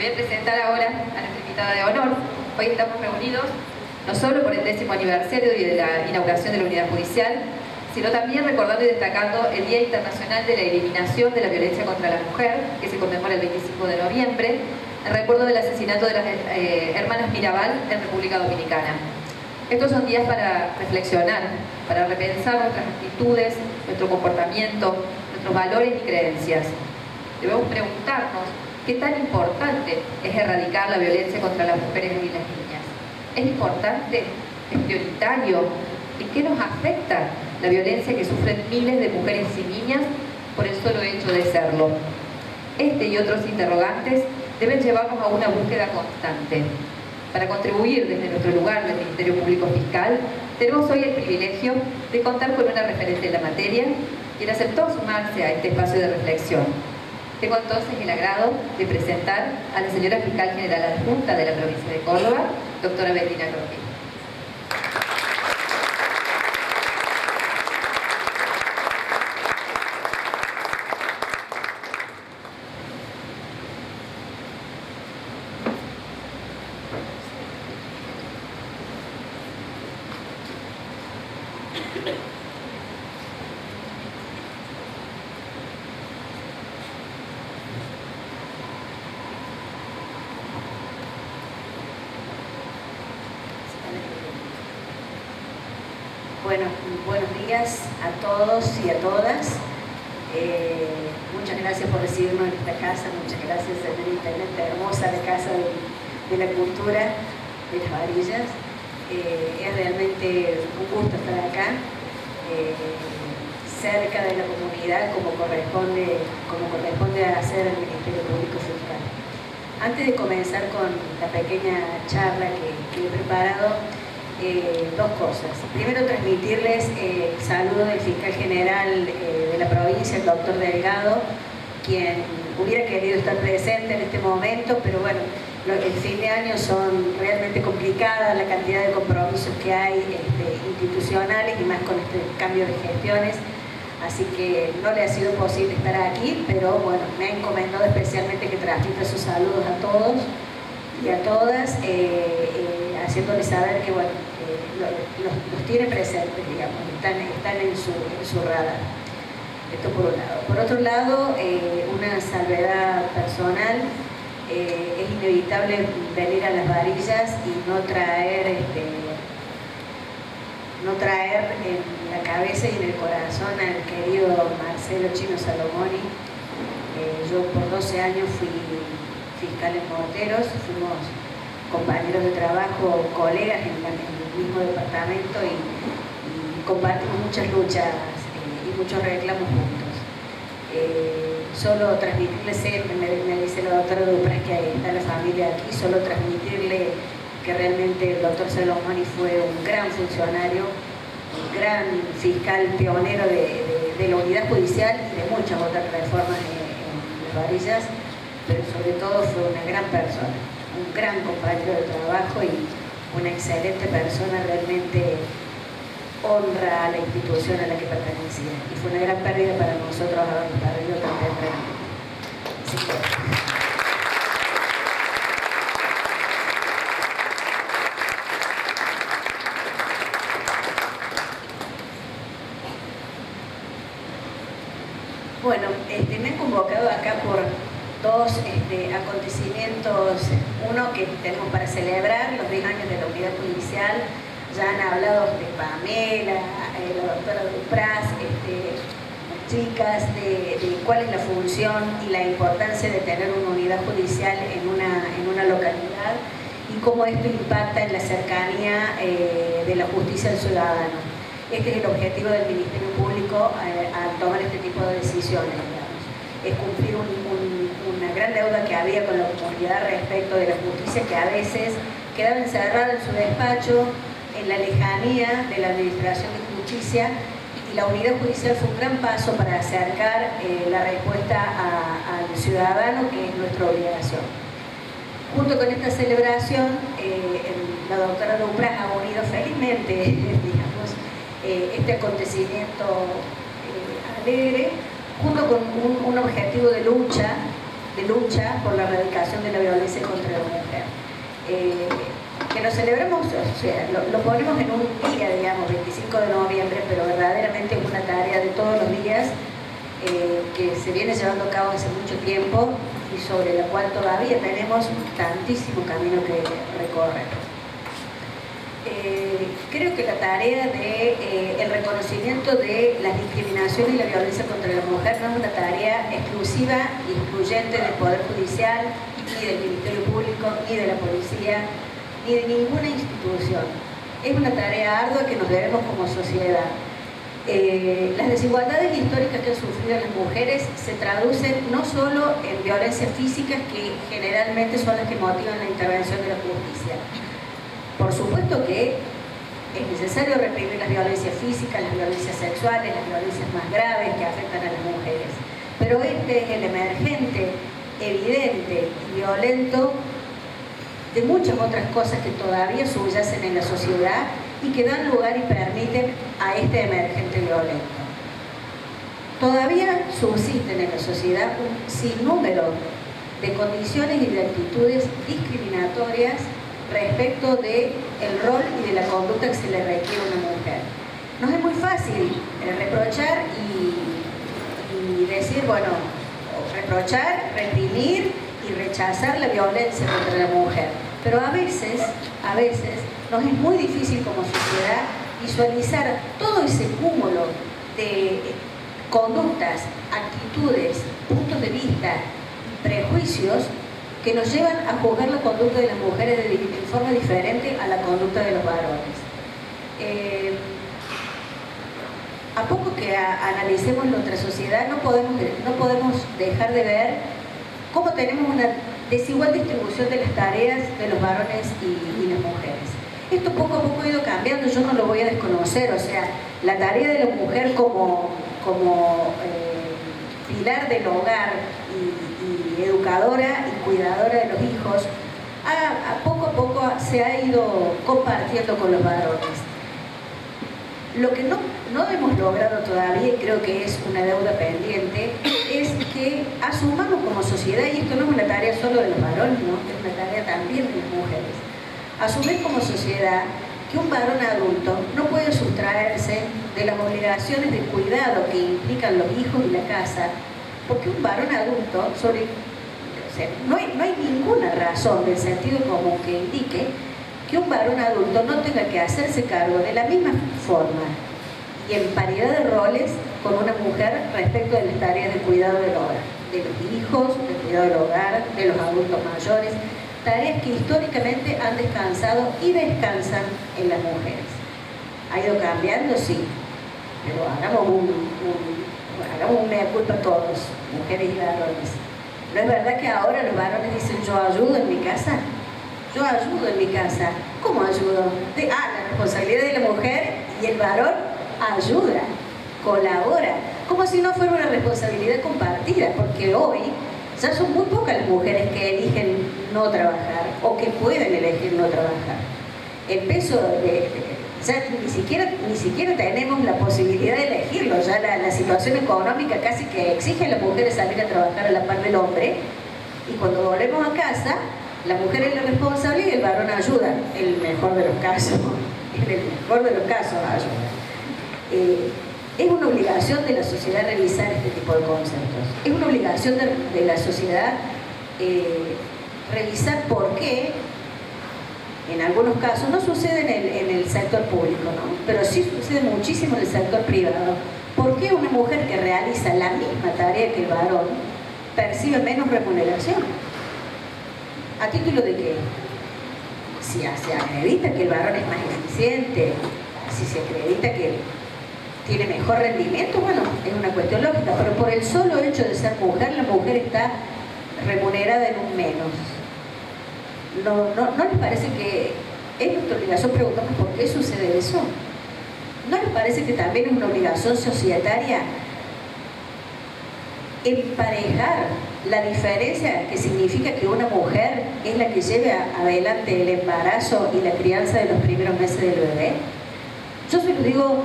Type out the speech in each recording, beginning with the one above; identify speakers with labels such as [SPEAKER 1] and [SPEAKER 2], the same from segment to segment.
[SPEAKER 1] Voy a presentar ahora a nuestra invitada de honor. Hoy estamos reunidos no solo por el 10º aniversario de la inauguración de la unidad judicial, sino también recordando y destacando el Día Internacional de la Eliminación de la Violencia contra la Mujer, que se conmemora el 25 de noviembre, en recuerdo del asesinato de las hermanas Mirabal en República Dominicana. Estos son días para reflexionar, para repensar nuestras actitudes, nuestro comportamiento, nuestros valores y creencias. Debemos preguntarnos qué tan importante es erradicar la violencia contra las mujeres y las niñas. ¿Es importante? ¿Es prioritario? ¿En qué nos afecta la violencia que sufren miles de mujeres y niñas por el solo hecho de serlo? Este y otros interrogantes deben llevarnos a una búsqueda constante. Para contribuir desde nuestro lugar del Ministerio Público Fiscal, tenemos hoy el privilegio de contar con una referente en la materia, quien aceptó sumarse a este espacio de reflexión. Tengo entonces el agrado de presentar a la señora Fiscal General Adjunta de la provincia de Córdoba, doctora Betina Croqui.
[SPEAKER 2] Bueno, buenos días a todos y a todas. Muchas gracias por recibirnos en esta casa, muchas gracias señorita en esta hermosa Casa de la Cultura de Las Varillas. Es realmente un gusto estar acá, cerca de la comunidad como corresponde a hacer el Ministerio Público Fiscal. Antes de comenzar con la pequeña charla que he preparado, dos cosas. Primero, transmitirles el saludo del fiscal general de la provincia, el doctor Delgado, quien hubiera querido estar presente en este momento, pero bueno, el fin de año son realmente complicadas la cantidad de compromisos que hay institucionales y más con este cambio de gestiones, así que no le ha sido posible estar aquí, pero bueno, me ha encomendado especialmente que transmita sus saludos a todos y a todas, haciéndoles saber que bueno, los tiene presentes, digamos, están en su radar. Esto por un lado. Por otro lado, una salvedad personal, es inevitable venir a Las Varillas y no traer en la cabeza y en el corazón al querido Marcelo Chino Salomoni. Yo por 12 años fui fiscal en Morteros, fuimos compañeros de trabajo, colegas en el mismo departamento y compartimos muchas luchas y muchos reclamos juntos. Solo transmitirles, me dice la doctora Dupras que está la familia aquí, solo transmitirle que realmente el doctor Salomoni fue un gran funcionario, un gran fiscal pionero de la unidad judicial y de muchas otras reformas en Las Varillas, pero sobre todo fue una gran persona, un gran compañero de trabajo y una excelente persona, realmente honra a la institución a la que pertenecía. Y fue una gran pérdida para nosotros haberlo perdido tan tempranamente. Así que... Bueno, me han convocado acá por dos acontecimientos. Uno que tenemos para celebrar los 10 años de la unidad judicial. Ya han hablado de Pamela, la doctora Dupras, chicas, de cuál es la función y la importancia de tener una unidad judicial en una localidad y cómo esto impacta en la cercanía de la justicia al ciudadano. Este es el objetivo del Ministerio Público al tomar este tipo de decisiones, digamos. Es cumplir una gran deuda que había con la comunidad respecto de la justicia, que a veces quedaba encerrada en su despacho, en la lejanía de la Administración de Justicia, y la unidad judicial fue un gran paso para acercar la respuesta al ciudadano, que es nuestra obligación. Junto con esta celebración, la doctora Dupras ha unido felizmente, digamos, este acontecimiento alegre, junto con un objetivo de lucha de lucha por la erradicación de la violencia contra la mujer. Que lo celebramos, o sea, lo ponemos en un día, digamos, 25 de noviembre, pero verdaderamente es una tarea de todos los días que se viene llevando a cabo hace mucho tiempo y sobre la cual todavía tenemos tantísimo camino que recorrer. Creo que la tarea de el reconocimiento de las discriminaciones y la violencia contra la mujer no es una tarea exclusiva y excluyente del Poder Judicial, ni del Ministerio Público, ni de la Policía, ni de ninguna institución. Es una tarea ardua que nos debemos como sociedad. Las desigualdades históricas que han sufrido las mujeres se traducen no solo en violencias físicas, que generalmente son las que motivan la intervención de la justicia. Por supuesto que es necesario reprimir las violencias físicas, las violencias sexuales, las violencias más graves que afectan a las mujeres. Pero este es el emergente, evidente y violento de muchas otras cosas que todavía subyacen en la sociedad y que dan lugar y permiten a este emergente violento. Todavía subsisten en la sociedad un sinnúmero de condiciones y de actitudes discriminatorias respecto del rol y de la conducta que se le requiere a una mujer. Nos es muy fácil reprochar y decir, bueno, reprochar, reprimir y rechazar la violencia contra la mujer. Pero a veces nos es muy difícil como sociedad visualizar todo ese cúmulo de conductas, actitudes, puntos de vista y prejuicios que nos llevan a juzgar la conducta de las mujeres de forma diferente a la conducta de los varones. A poco que analicemos nuestra sociedad, no podemos dejar de ver cómo tenemos una desigual distribución de las tareas de los varones y las mujeres. Esto poco a poco ha ido cambiando, yo no lo voy a desconocer, o sea, la tarea de la mujer como pilar del hogar y educadora y cuidadora de los hijos, poco a poco se ha ido compartiendo con los varones. Lo que no hemos logrado todavía, y creo que es una deuda pendiente, es que asumamos como sociedad, y esto no es una tarea solo de los varones, ¿no? Es una tarea también de las mujeres, asumir como sociedad que un varón adulto no puede sustraerse de las obligaciones de cuidado que implican los hijos y la casa, porque un varón adulto, no hay ninguna razón del sentido común que indique que un varón adulto no tenga que hacerse cargo de la misma forma y en paridad de roles con una mujer respecto de las tareas de cuidado del hogar, de los hijos, del cuidado del hogar, de los adultos mayores, tareas que históricamente han descansado y descansan en las mujeres. ¿Ha ido cambiando? Sí, pero hagamos un mea culpa todos, mujeres y varones. ¿No es verdad que ahora los varones dicen yo ayudo en mi casa? Yo ayudo en mi casa. ¿Cómo ayudo? La responsabilidad de la mujer y el varón ayuda, colabora, como si no fuera una responsabilidad compartida, porque hoy ya son muy pocas las mujeres que eligen no trabajar o que pueden elegir no trabajar. El peso ya ni siquiera tenemos la posibilidad de elegirlo, ya la situación económica casi que exige a las mujeres salir a trabajar a la par del hombre, y cuando volvemos a casa, la mujer es la responsable y el varón ayuda, en el mejor de los casos, ayuda. Es una obligación de la sociedad revisar este tipo de conceptos. Es una obligación de la sociedad revisar por qué, en algunos casos, no sucede en el sector público, ¿no? Pero sí sucede muchísimo en el sector privado. ¿Por qué una mujer que realiza la misma tarea que el varón percibe menos remuneración? ¿A título de qué? Si se acredita que el varón es más eficiente, si se acredita que tiene mejor rendimiento, bueno, es una cuestión lógica, pero por el solo hecho de ser mujer, la mujer está remunerada en un menos. ¿No les parece que es nuestra obligación preguntarnos por qué sucede eso? ¿No les parece que también es una obligación societaria emparejar la diferencia que significa que una mujer es la que lleve adelante el embarazo y la crianza de los primeros meses del bebé? Yo se lo digo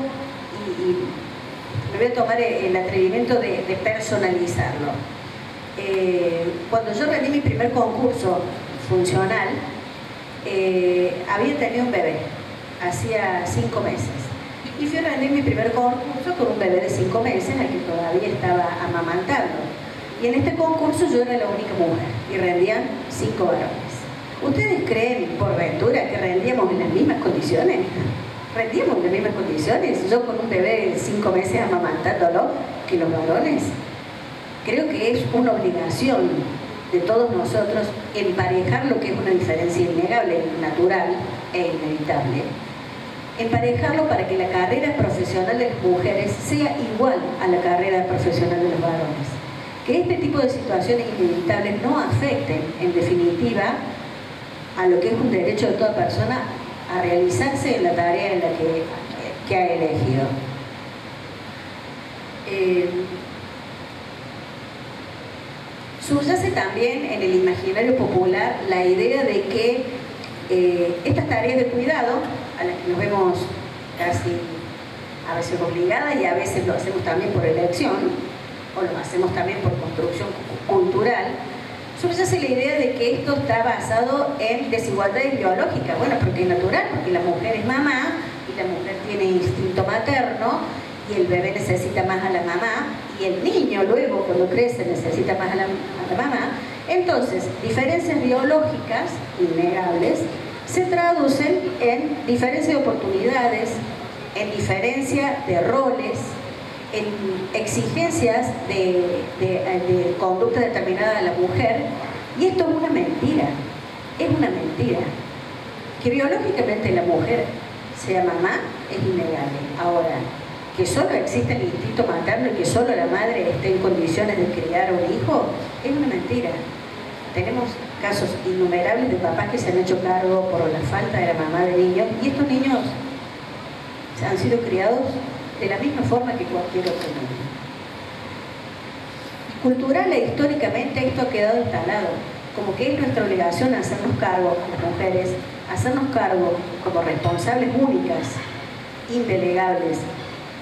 [SPEAKER 2] y me voy a tomar el atrevimiento de personalizarlo. Cuando yo rendí mi primer concurso funcional, había tenido un bebé, hacía 5 meses. Y fui a rendir mi primer concurso con un bebé de 5 meses, al que todavía estaba amamantando. Y en este concurso yo era la única mujer, y rendían 5 varones. ¿Ustedes creen, por ventura, que rendíamos en las mismas condiciones? ¿Rendíamos en las mismas condiciones? Yo con un bebé de 5 meses amamantándolo, que los varones. Creo que es una obligación de todos nosotros emparejar lo que es una diferencia innegable, natural e inevitable. Emparejarlo para que la carrera profesional de las mujeres sea igual a la carrera profesional de los varones. Que este tipo de situaciones inevitables no afecten, en definitiva, a lo que es un derecho de toda persona a realizarse en la tarea en la que ha elegido. Subyace también en el imaginario popular la idea de que estas tareas de cuidado, a las que nos vemos casi a veces obligadas y a veces lo hacemos también por elección, o lo hacemos también por construcción cultural, subyace la idea de que esto está basado en desigualdades biológicas. Bueno, porque es natural, porque la mujer es mamá y la mujer tiene instinto materno y el bebé necesita más a la mamá y el niño luego cuando crece necesita más a la mamá. Entonces, diferencias biológicas innegables se traducen en diferencia de oportunidades, en diferencia de roles, en exigencias de conducta determinada de la mujer, y esto es una mentira, Que biológicamente la mujer sea mamá es innegable. Ahora, que solo existe el instinto materno y que solo la madre esté en condiciones de criar un hijo, es una mentira. Tenemos casos innumerables de papás que se han hecho cargo por la falta de la mamá de niños, y estos niños han sido criados de la misma forma que cualquier otro niño. Cultural e históricamente esto ha quedado instalado, como que es nuestra obligación hacernos cargo a las mujeres, hacernos cargo como responsables únicas, indelegables,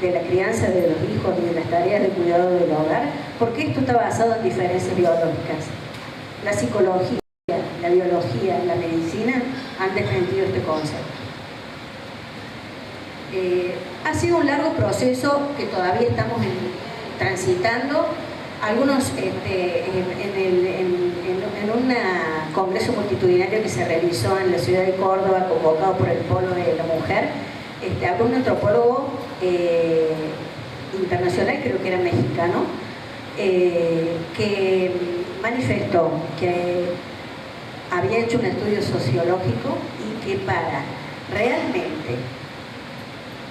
[SPEAKER 2] de la crianza de los hijos y de las tareas de cuidado del hogar, porque esto está basado en diferencias biológicas. La psicología, la biología, la medicina han desmentido este concepto. Ha sido un largo proceso que todavía estamos transitando. Algunos en un congreso multitudinario que se realizó en la ciudad de Córdoba, convocado por el Polo de la Mujer, habló un antropólogo internacional, creo que era mexicano, que manifestó que había hecho un estudio sociológico y que para realmente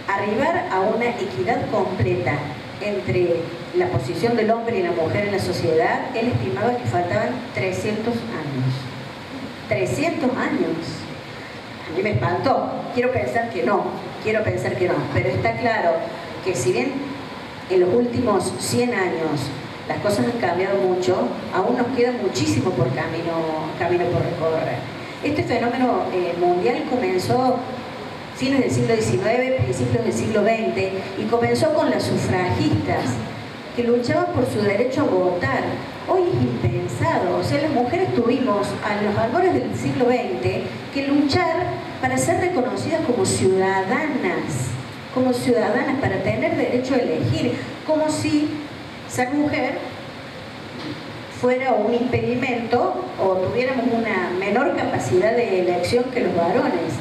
[SPEAKER 2] arribar a una equidad completa entre la posición del hombre y la mujer en la sociedad, él estimaba que faltaban 300 años. 300 años. A mí me espantó. Quiero pensar que no, pero está claro que si bien en los últimos 100 años las cosas han cambiado mucho, aún nos queda muchísimo por camino por recorrer. Este fenómeno mundial comenzó fines del siglo XIX, principios del siglo XX, y comenzó con las sufragistas que luchaban por su derecho a votar. Hoy es impensado, o sea, las mujeres tuvimos a los albores del siglo XX que luchar para ser reconocidas como ciudadanas, para tener derecho a elegir, como si ser mujer fuera un impedimento o tuviéramos una menor capacidad de elección que los varones.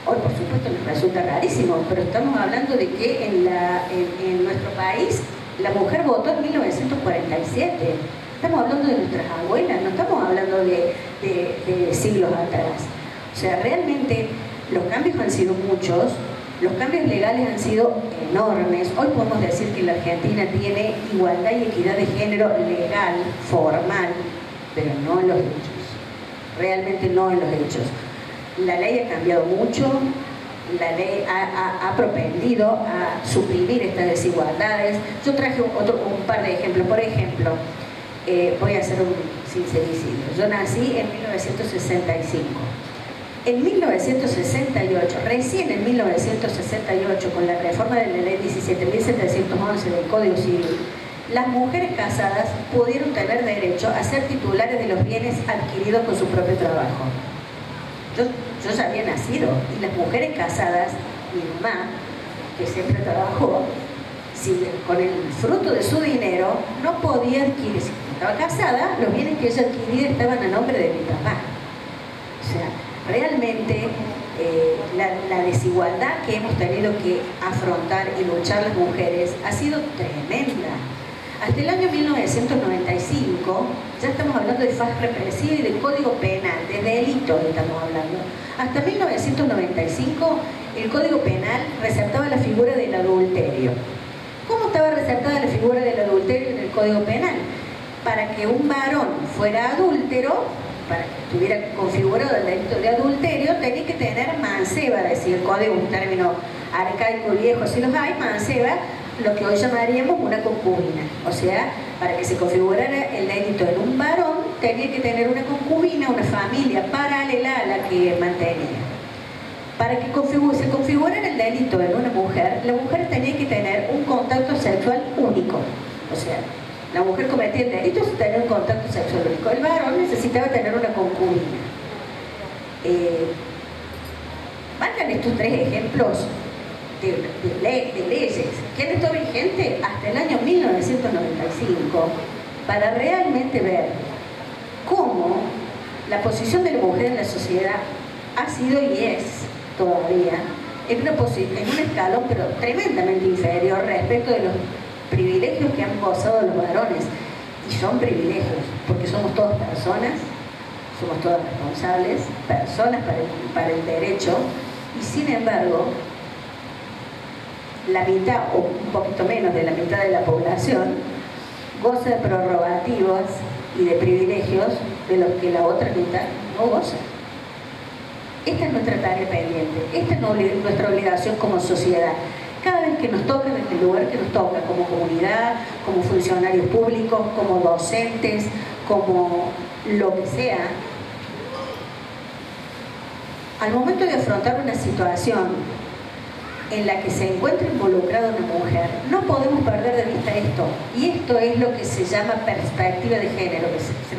[SPEAKER 2] Hoy, por supuesto, nos resulta rarísimo, pero estamos hablando de que en nuestro país la mujer votó en 1947. Estamos hablando de nuestras abuelas, no estamos hablando de siglos atrás. O sea, realmente los cambios han sido muchos, los cambios legales han sido enormes. Hoy podemos decir que la Argentina tiene igualdad y equidad de género legal, formal, pero no en los hechos. Realmente no en los hechos. La ley ha cambiado mucho, la ley ha propendido a suprimir estas desigualdades. Yo traje un par de ejemplos. Por ejemplo, voy a hacer un sincericidio. Yo nací en 1965. En 1968, recién en 1968, con la reforma de la ley 17.711 del Código Civil, las mujeres casadas pudieron tener derecho a ser titulares de los bienes adquiridos con su propio trabajo. Yo ya había nacido y las mujeres casadas, mi mamá, que siempre trabajó, con el fruto de su dinero, no podía adquirir, si estaba casada, los bienes que ella adquiría estaban a nombre de mi papá. O sea, realmente la desigualdad que hemos tenido que afrontar y luchar las mujeres ha sido tremenda. Hasta el año 1995, ya estamos hablando de faz represiva y de código penal, de delito estamos hablando. Hasta 1995, el código penal resaltaba la figura del adulterio. ¿Cómo estaba resaltada la figura del adulterio en el código penal? Para que un varón fuera adúltero, para que estuviera configurado el delito de adulterio, tenía que tener manceba, decir el código, un término arcaico viejo, si los hay, manceba, lo que hoy llamaríamos una concubina. O sea, para que se configurara el delito en un varón, tenía que tener una concubina, una familia paralela a la que mantenía. Para que se configurara el delito en una mujer, la mujer tenía que tener un contacto sexual único. O sea, la mujer cometía el delito sin tener un contacto sexual único. El varón necesitaba tener una concubina. Valgan estos tres ejemplos de leyes que han estado vigentes hasta el año 1995 para realmente ver cómo la posición de la mujer en la sociedad ha sido y es todavía en un escalón pero tremendamente inferior respecto de los privilegios que han gozado los varones. Y son privilegios porque somos todas personas, somos todas responsables, personas para el derecho, y sin embargo la mitad o un poquito menos de la mitad de la población goza de prerrogativas y de privilegios de los que la otra mitad no goza. Esta es nuestra tarea pendiente, esta es nuestra obligación como sociedad. Cada vez que nos toca, desde el lugar que nos toca, como comunidad, como funcionarios públicos, como docentes, como lo que sea, al momento de afrontar una situación en la que se encuentra involucrada una mujer, no podemos perder de vista esto. Y esto es lo que se llama perspectiva de género, que se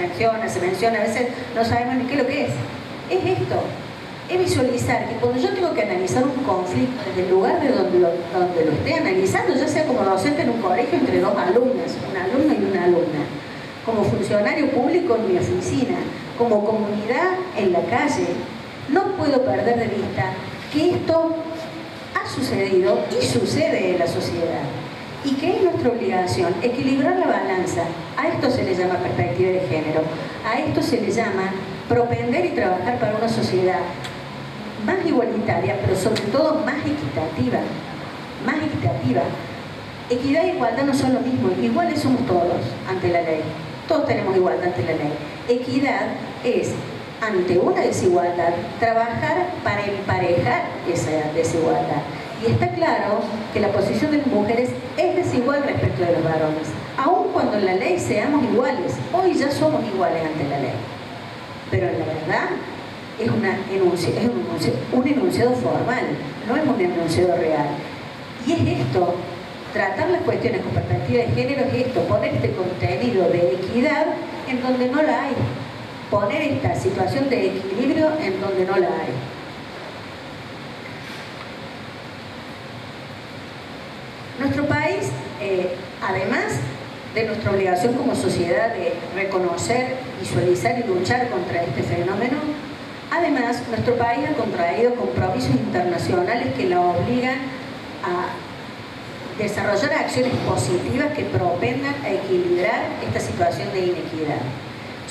[SPEAKER 2] menciona, a veces no sabemos ni qué es lo que es. Es esto, es visualizar que cuando yo tengo que analizar un conflicto desde el lugar de donde lo esté analizando, ya sea como docente en un colegio entre dos alumnas, un alumno y una alumna, como funcionario público en mi oficina, como comunidad en la calle, no puedo perder de vista que esto ha sucedido y sucede en la sociedad y que es nuestra obligación equilibrar la balanza. A esto se le llama perspectiva de género, a esto se le llama propender y trabajar para una sociedad más igualitaria, pero sobre todo más equitativa. Equidad e igualdad no son lo mismo, iguales somos todos ante la ley, todos tenemos igualdad ante la ley. Equidad es, ante una desigualdad, trabajar para emparejar esa desigualdad. Y está claro que la posición de las mujeres es desigual respecto de los varones, aun cuando en la ley seamos iguales. Hoy ya somos iguales ante la ley, pero en la verdad es un enunciado formal, no es un enunciado real. Y es esto, tratar las cuestiones con perspectiva de género es esto, poner este contenido de equidad en donde no la hay, poner esta situación de equilibrio en donde no la hay. Nuestro país, además de nuestra obligación como sociedad de reconocer, visualizar y luchar contra este fenómeno, además nuestro país ha contraído compromisos internacionales que la obligan a desarrollar acciones positivas que propendan a equilibrar esta situación de inequidad.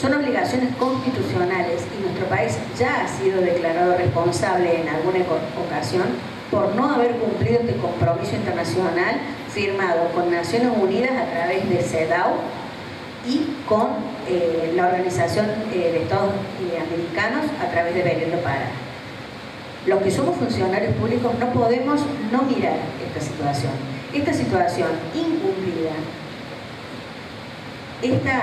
[SPEAKER 2] Son obligaciones constitucionales y nuestro país ya ha sido declarado responsable en alguna ocasión por no haber cumplido este compromiso internacional firmado con Naciones Unidas a través de CEDAW y con la Organización de Estados Americanos a través de Belén do Pará. Los que somos funcionarios públicos no podemos no mirar esta situación incumplida, esta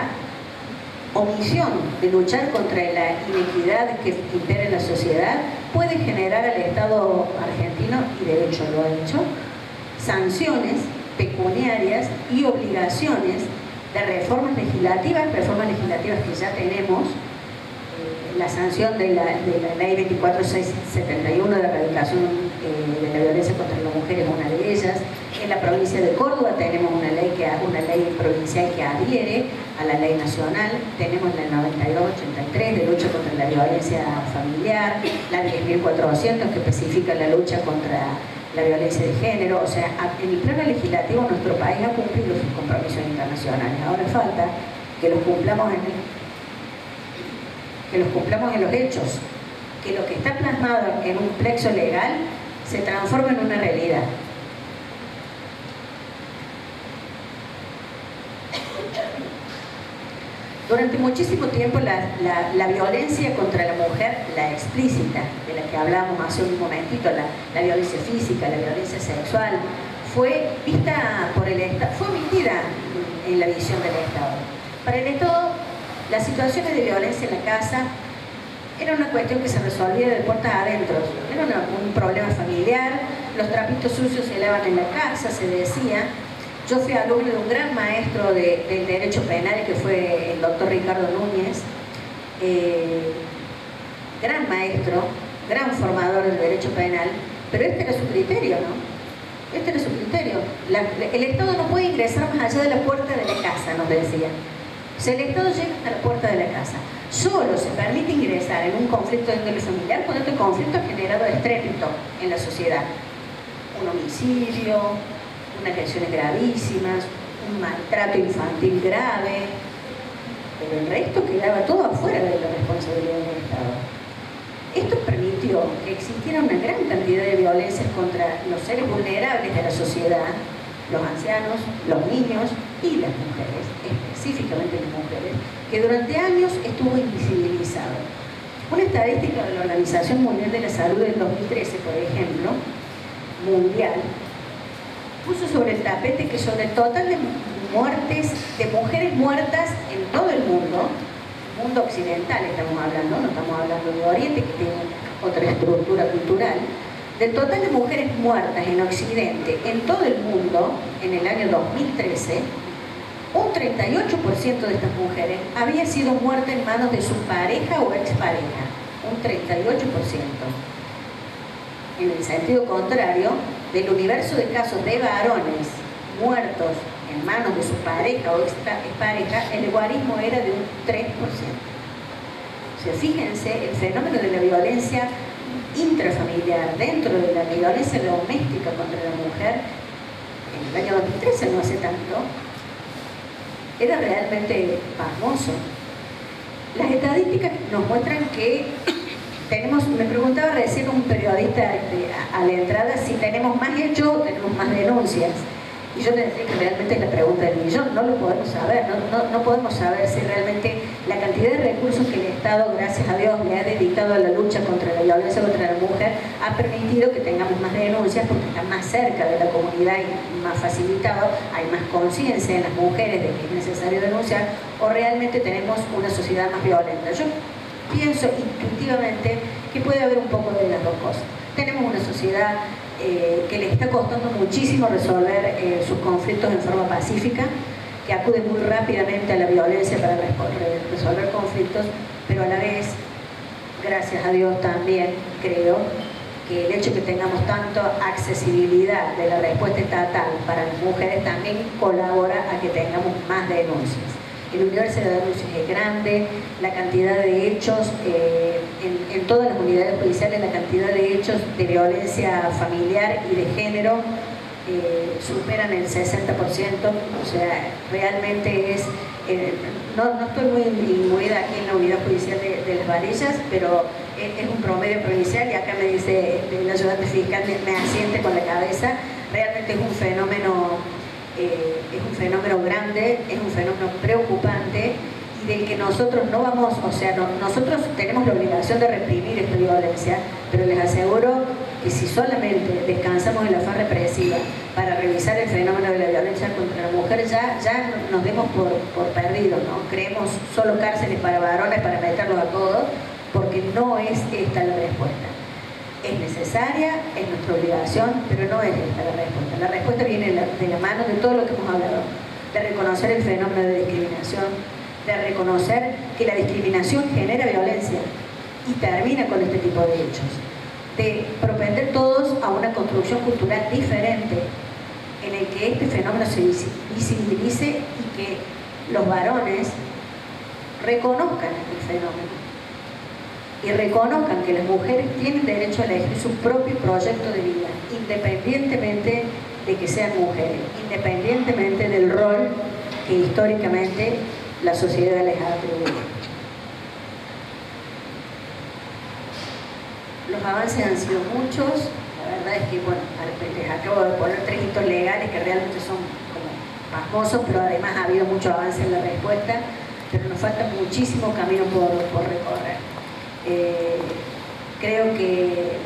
[SPEAKER 2] omisión de luchar contra la inequidad que impera en la sociedad puede generar al Estado argentino, y de hecho lo ha hecho, sanciones pecuniarias y obligaciones de reformas legislativas que ya tenemos, la sanción de la ley 24671 de erradicación de la violencia contra la mujer es una de ellas. En la provincia de Córdoba tenemos una ley provincial que adhiere a la ley nacional. Tenemos la 9283 de lucha contra la violencia familiar, la 10.400 que especifica la lucha contra la violencia de género. O sea, en el plano legislativo nuestro país ha cumplido sus compromisos internacionales. Ahora falta que los cumplamos en los hechos, que lo que está plasmado en un plexo legal se transforme en una realidad. Durante muchísimo tiempo la violencia contra la mujer, la explícita, de la que hablábamos hace un momentito, la violencia física, la violencia sexual, fue vista por el Estado, fue omitida en la visión del Estado. Para el Estado, las situaciones de violencia en la casa era una cuestión que se resolvía de puertas adentro, era un problema familiar, los trapitos sucios se lavan en la casa, se decía. Yo fui alumno de un gran maestro del derecho penal que fue el doctor Ricardo Núñez, gran maestro, gran formador del derecho penal, pero este era su criterio, ¿no? Este era su criterio. El Estado no puede ingresar más allá de la puerta de la casa, nos decía. O sea, el Estado llega hasta la puerta de la casa. Solo se permite ingresar en un conflicto de índole familiar cuando este conflicto ha generado estrépito en la sociedad. Un homicidio, unas lesiones gravísimas, un maltrato infantil grave, pero el resto quedaba todo afuera de la responsabilidad del Estado. Esto permitió que existiera una gran cantidad de violencias contra los seres vulnerables de la sociedad, los ancianos, los niños y las mujeres, específicamente las mujeres, que durante años estuvo invisibilizado. Una estadística de la Organización Mundial de la Salud del 2013, por ejemplo, mundial, puso sobre el tapete que sobre el total de muertes, de mujeres muertas en todo el mundo occidental estamos hablando, no estamos hablando de Oriente, que tiene otra estructura cultural, del total de mujeres muertas en Occidente, en todo el mundo, en el año 2013, un 38% de estas mujeres había sido muerta en manos de su pareja o expareja, un 38%. En el sentido contrario, del universo de casos de varones muertos en manos de su pareja o expareja, el guarismo era de un 3%. O sea, fíjense el fenómeno de la violencia intrafamiliar, dentro de la violencia doméstica contra la mujer, en el año 2013, no hace tanto, era realmente pasmoso. Las estadísticas nos muestran que tenemos, me preguntaba recién un periodista a la entrada si tenemos más hechos o tenemos más denuncias. Y yo le decía que realmente es la pregunta del millón, no lo podemos saber, no podemos saber si realmente la cantidad de recursos que el Estado, gracias a Dios, le ha dedicado a la lucha contra la violencia contra la mujer ha permitido que tengamos más denuncias porque está más cerca de la comunidad y más facilitado, hay más conciencia en las mujeres de que es necesario denunciar, o realmente tenemos una sociedad más violenta. Yo pienso intuitivamente que puede haber un poco de las dos cosas. Tenemos una sociedad que le está costando muchísimo resolver sus conflictos en forma pacífica, que acude muy rápidamente a la violencia para resolver conflictos, pero a la vez, gracias a Dios también, creo que el hecho de que tengamos tanto accesibilidad de la respuesta estatal para las mujeres también colabora a que tengamos más denuncias. El universo de denuncias es grande, la cantidad de hechos, en todas las unidades judiciales, la cantidad de hechos de violencia familiar y de género superan el 60%, o sea, realmente es... no estoy muy imbuida aquí en la unidad judicial de Las Varillas, pero es un promedio provincial y acá me dice el ayudante fiscal, me asiente con la cabeza, realmente es un fenómeno grande, es un fenómeno preocupante y del que nosotros no vamos, o sea, nosotros tenemos la obligación de reprimir esta violencia, pero les aseguro que si solamente descansamos en la fase represiva para revisar el fenómeno de la violencia contra la mujer, ya nos demos por perdidos, ¿no? Creemos solo cárceles para varones para meterlos a todos, porque no es esta la respuesta. es necesaria, es nuestra obligación, pero no es esta la respuesta. La respuesta viene de la mano de todo lo que hemos hablado, de reconocer el fenómeno de discriminación, de reconocer que la discriminación genera violencia y termina con este tipo de hechos, de propender todos a una construcción cultural diferente en el que este fenómeno se visibilice y que los varones reconozcan el fenómeno y reconozcan que las mujeres tienen derecho a elegir su propio proyecto de vida, independientemente de que sean mujeres, independientemente del rol que históricamente la sociedad les ha atribuido. Los avances han sido muchos, la verdad es que, bueno, les acabo de poner 3 hitos legales que realmente son como pasmosos, pero además ha habido mucho avance en la respuesta, pero nos falta muchísimo camino por recorrer. Creo que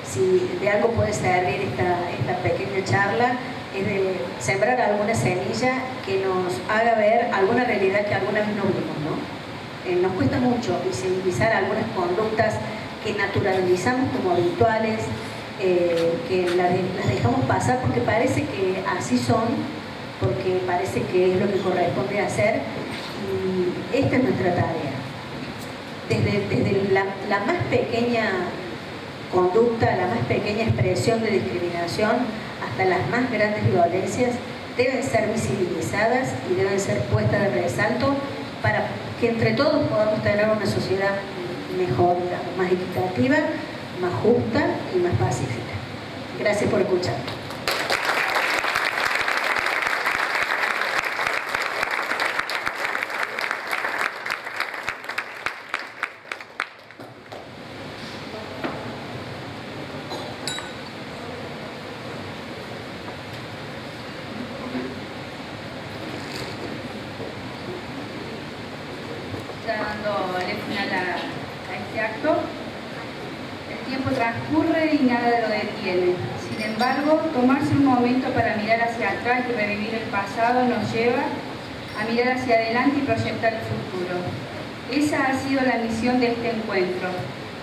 [SPEAKER 2] si de algo puede servir esta pequeña charla es de sembrar alguna semilla que nos haga ver alguna realidad que alguna vez no vimos, ¿no? Nos cuesta mucho visibilizar algunas conductas que naturalizamos como habituales, que las dejamos pasar porque parece que así son, porque parece que es lo que corresponde hacer, y esta es nuestra tarea. Desde la más pequeña conducta, la más pequeña expresión de discriminación, hasta las más grandes violencias, deben ser visibilizadas y deben ser puestas de resalto para que entre todos podamos tener una sociedad mejor, más equitativa, más justa y más pacífica. Gracias por escuchar.
[SPEAKER 3] Ya dándole final a este acto. El tiempo transcurre y nada lo detiene. Sin embargo, tomarse un momento para mirar hacia atrás y revivir el pasado nos lleva a mirar hacia adelante y proyectar el futuro. Esa ha sido la misión de este encuentro: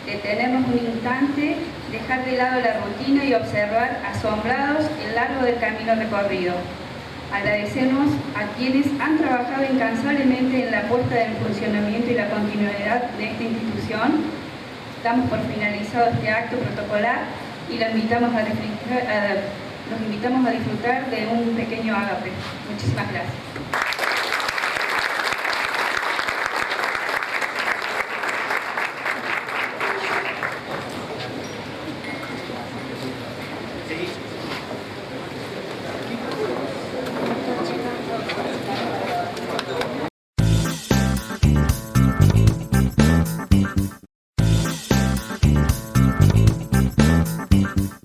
[SPEAKER 3] detenernos un instante, dejar de lado la rutina y observar asombrados el largo del camino recorrido. Agradecemos a quienes han trabajado incansablemente en la puesta en funcionamiento y la continuidad de esta institución. Damos por finalizado este acto protocolar y los invitamos a disfrutar de un pequeño ágape. Muchísimas gracias.